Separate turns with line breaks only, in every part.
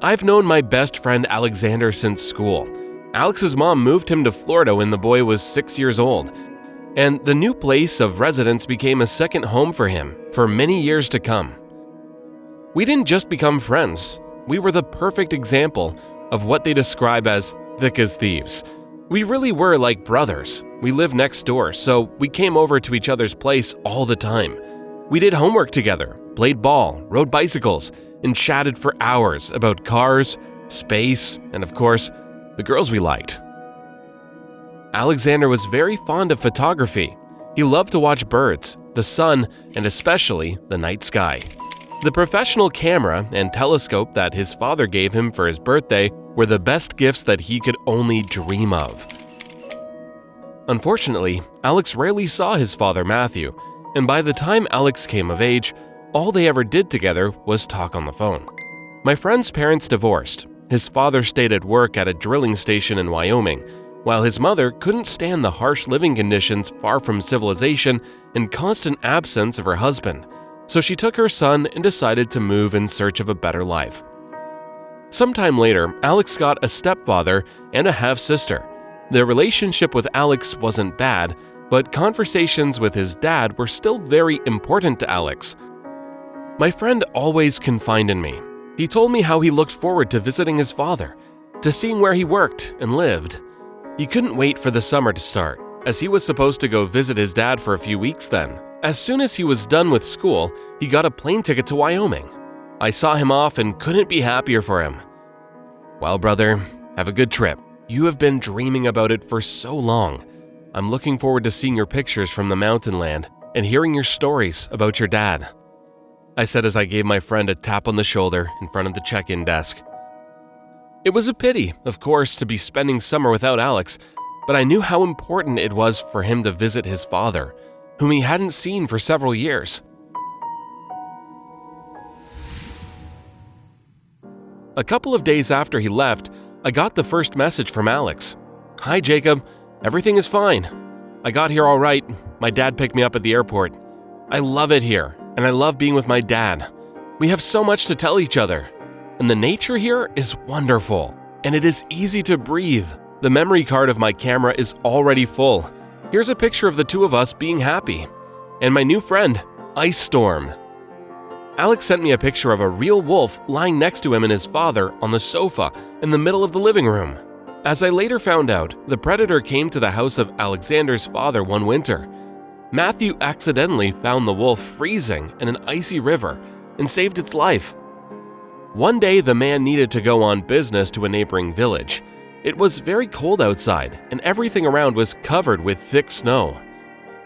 I've known my best friend Alexander since school. Alex's mom moved him to Florida when the boy was 6 years old, and the new place of residence became a second home for him for many years to come. We didn't just become friends, we were the perfect example of what they describe as thick as thieves. We really were like brothers. We lived next door, so we came over to each other's place all the time. We did homework together, played ball, rode bicycles, and chatted for hours about cars, space, and of course, the girls we liked. Alexander was very fond of photography. He loved to watch birds, the sun, and especially the night sky. The professional camera and telescope that his father gave him for his birthday were the best gifts that he could only dream of. Unfortunately, Alex rarely saw his father Matthew, and by the time Alex came of age, all they ever did together was talk on the phone. My friend's parents divorced. His father stayed at work at a drilling station in Wyoming, while his mother couldn't stand the harsh living conditions far from civilization and constant absence of her husband, so she took her son and decided to move in search of a better life. Sometime later, Alex got a stepfather and a half-sister. Their relationship with Alex wasn't bad, but conversations with his dad were still very important to Alex. My friend always confided in me. He told me how he looked forward to visiting his father, to seeing where he worked and lived. He couldn't wait for the summer to start, as he was supposed to go visit his dad for a few weeks then. As soon as he was done with school, he got a plane ticket to Wyoming. I saw him off and couldn't be happier for him. Well, brother, have a good trip. You have been dreaming about it for so long. I'm looking forward to seeing your pictures from the mountain land and hearing your stories about your dad, I said as I gave my friend a tap on the shoulder in front of the check-in desk. It was a pity, of course, to be spending summer without Alex, but I knew how important it was for him to visit his father, whom he hadn't seen for several years. A couple of days after he left, I got the first message from Alex. "Hi, Jacob. Everything is fine. I got here all right. My dad picked me up at the airport. I love it here, and I love being with my dad. We have so much to tell each other. And the nature here is wonderful, and it is easy to breathe. The memory card of my camera is already full. Here's a picture of the two of us being happy. And my new friend, Ice Storm." Alex sent me a picture of a real wolf lying next to him and his father on the sofa in the middle of the living room. As I later found out, the predator came to the house of Alexander's father one winter. Matthew accidentally found the wolf freezing in an icy river and saved its life. One day, the man needed to go on business to a neighboring village. It was very cold outside, and everything around was covered with thick snow.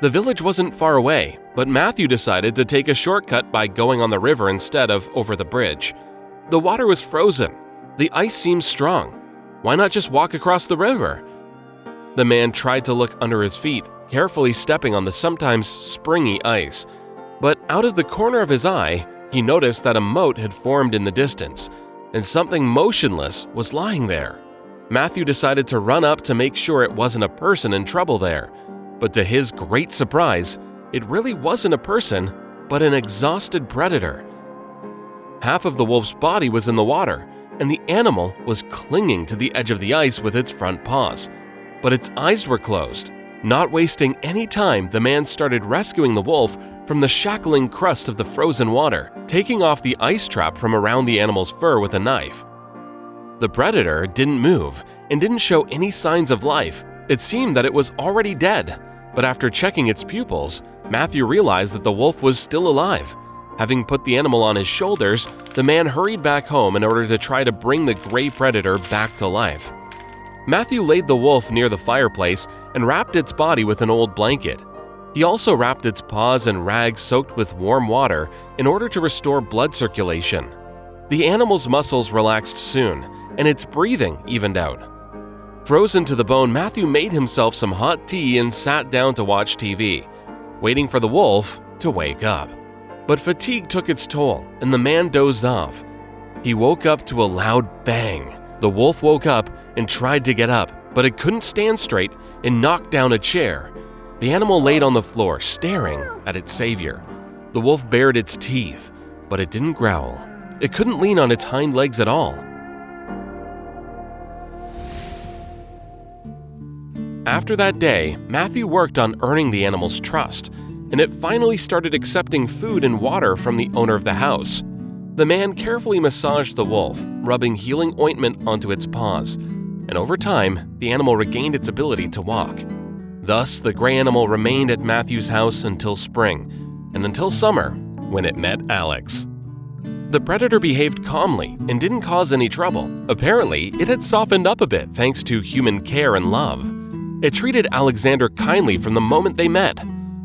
The village wasn't far away, but Matthew decided to take a shortcut by going on the river instead of over the bridge. The water was frozen. The ice seemed strong. Why not just walk across the river? The man tried to look under his feet, carefully stepping on the sometimes springy ice. But out of the corner of his eye, he noticed that a moat had formed in the distance, and something motionless was lying there. Matthew decided to run up to make sure it wasn't a person in trouble there. But to his great surprise, it really wasn't a person, but an exhausted predator. Half of the wolf's body was in the water, and the animal was clinging to the edge of the ice with its front paws. But its eyes were closed. Not wasting any time, the man started rescuing the wolf from the shackling crust of the frozen water, taking off the ice trap from around the animal's fur with a knife. The predator didn't move and didn't show any signs of life. It seemed that it was already dead, but after checking its pupils, Matthew realized that the wolf was still alive. Having put the animal on his shoulders, the man hurried back home in order to try to bring the gray predator back to life. Matthew laid the wolf near the fireplace and wrapped its body with an old blanket. He also wrapped its paws in rags soaked with warm water in order to restore blood circulation. The animal's muscles relaxed soon, and its breathing evened out. Frozen to the bone, Matthew made himself some hot tea and sat down to watch TV, waiting for the wolf to wake up. But fatigue took its toll, and the man dozed off. He woke up to a loud bang. The wolf woke up and tried to get up, but it couldn't stand straight and knocked down a chair. The animal laid on the floor, staring at its savior. The wolf bared its teeth, but it didn't growl. It couldn't lean on its hind legs at all. After that day, Matthew worked on earning the animal's trust, and it finally started accepting food and water from the owner of the house. The man carefully massaged the wolf, rubbing healing ointment onto its paws, and over time, the animal regained its ability to walk. Thus, the gray animal remained at Matthew's house until spring, and until summer, when it met Alex. The predator behaved calmly and didn't cause any trouble. Apparently, it had softened up a bit thanks to human care and love. It treated Alexander kindly from the moment they met.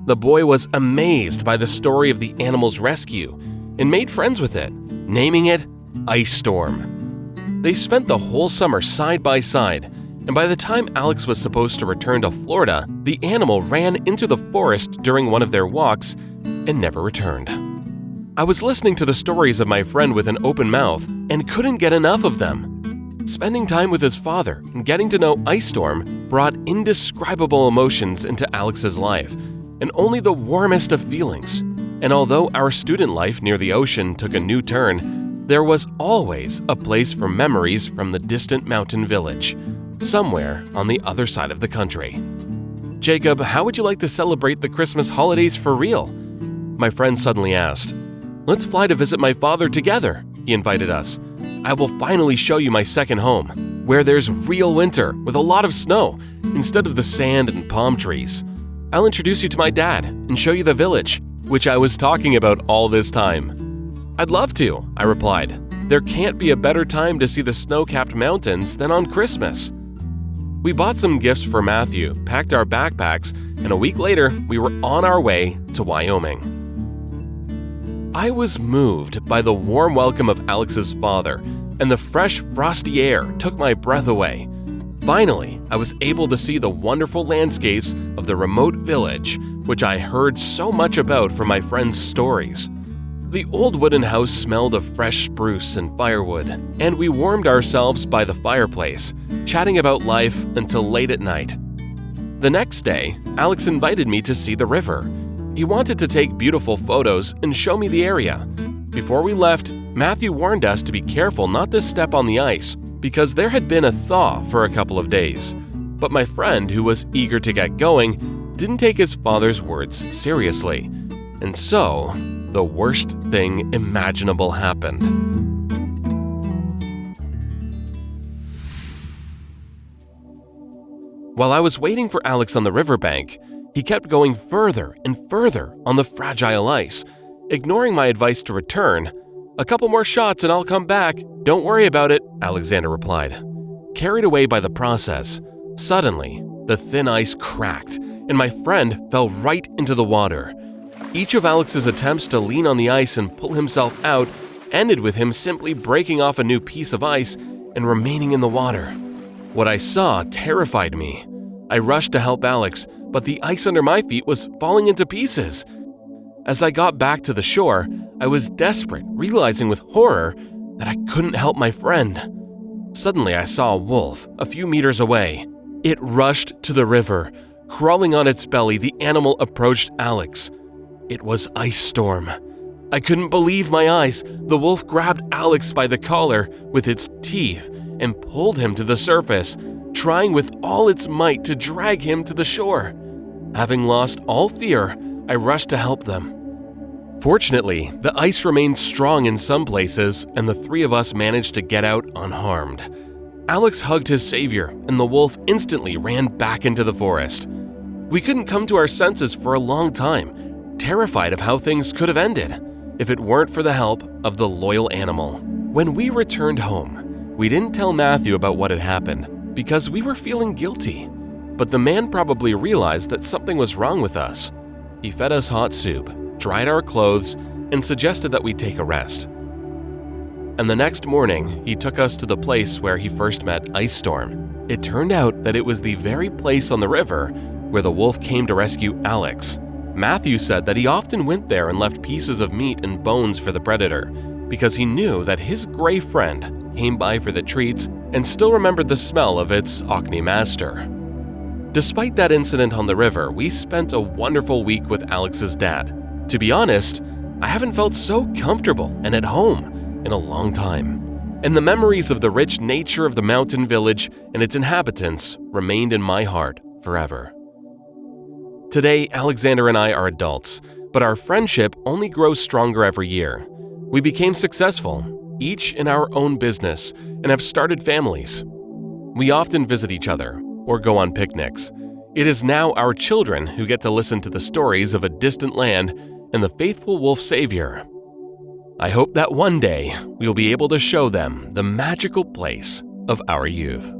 The boy was amazed by the story of the animal's rescue and made friends with it, naming it Ice Storm. They spent the whole summer side by side, and by the time Alex was supposed to return to Florida, the animal ran into the forest during one of their walks and never returned. I was listening to the stories of my friend with an open mouth and couldn't get enough of them. Spending time with his father and getting to know Ice Storm brought indescribable emotions into Alex's life, and only the warmest of feelings. And although our student life near the ocean took a new turn, there was always a place for memories from the distant mountain village, somewhere on the other side of the country. Jacob, how would you like to celebrate the Christmas holidays for real? My friend suddenly asked. Let's fly to visit my father together, he invited us. I will finally show you my second home, where there's real winter with a lot of snow instead of the sand and palm trees. I'll introduce you to my dad and show you the village, which I was talking about all this time. I'd love to, I replied. There can't be a better time to see the snow-capped mountains than on Christmas. We bought some gifts for Matthew, packed our backpacks, and a week later, we were on our way to Wyoming. I was moved by the warm welcome of Alex's father, and the fresh, frosty air took my breath away. Finally, I was able to see the wonderful landscapes of the remote village, which I heard so much about from my friends' stories. The old wooden house smelled of fresh spruce and firewood, and we warmed ourselves by the fireplace, chatting about life until late at night. The next day, Alex invited me to see the river. He wanted to take beautiful photos and show me the area. Before we left, Matthew warned us to be careful not to step on the ice because there had been a thaw for a couple of days. But my friend, who was eager to get going, didn't take his father's words seriously. And so, the worst thing imaginable happened. While I was waiting for Alex on the riverbank, he kept going further and further on the fragile ice, ignoring my advice to return. A couple more shots and I'll come back. Don't worry about it, Alexander replied. Carried away by the process, suddenly, the thin ice cracked and my friend fell right into the water. Each of Alex's attempts to lean on the ice and pull himself out ended with him simply breaking off a new piece of ice and remaining in the water. What I saw terrified me. I rushed to help Alex, but the ice under my feet was falling into pieces. As I got back to the shore, I was desperate, realizing with horror that I couldn't help my friend. Suddenly, I saw a wolf a few meters away. It rushed to the river. Crawling on its belly, the animal approached Alex. It was Ice Storm. I couldn't believe my eyes. The wolf grabbed Alex by the collar with its teeth and pulled him to the surface, trying with all its might to drag him to the shore. Having lost all fear, I rushed to help them. Fortunately, the ice remained strong in some places, and the three of us managed to get out unharmed. Alex hugged his savior, and the wolf instantly ran back into the forest. We couldn't come to our senses for a long time, terrified of how things could have ended if it weren't for the help of the loyal animal. When we returned home, we didn't tell Matthew about what had happened because we were feeling guilty. But the man probably realized that something was wrong with us. He fed us hot soup, dried our clothes, and suggested that we take a rest. And the next morning, he took us to the place where he first met Ice Storm. It turned out that it was the very place on the river where the wolf came to rescue Alex. Matthew said that he often went there and left pieces of meat and bones for the predator because he knew that his gray friend came by for the treats and still remembered the smell of its Orkney master. Despite that incident on the river, we spent a wonderful week with Alex's dad. To be honest, I haven't felt so comfortable and at home in a long time. And the memories of the rich nature of the mountain village and its inhabitants remained in my heart forever. Today, Alexander and I are adults, but our friendship only grows stronger every year. We became successful, each in our own business, and have started families. We often visit each other or go on picnics. It is now our children who get to listen to the stories of a distant land and the faithful wolf savior. I hope that one day we'll be able to show them the magical place of our youth.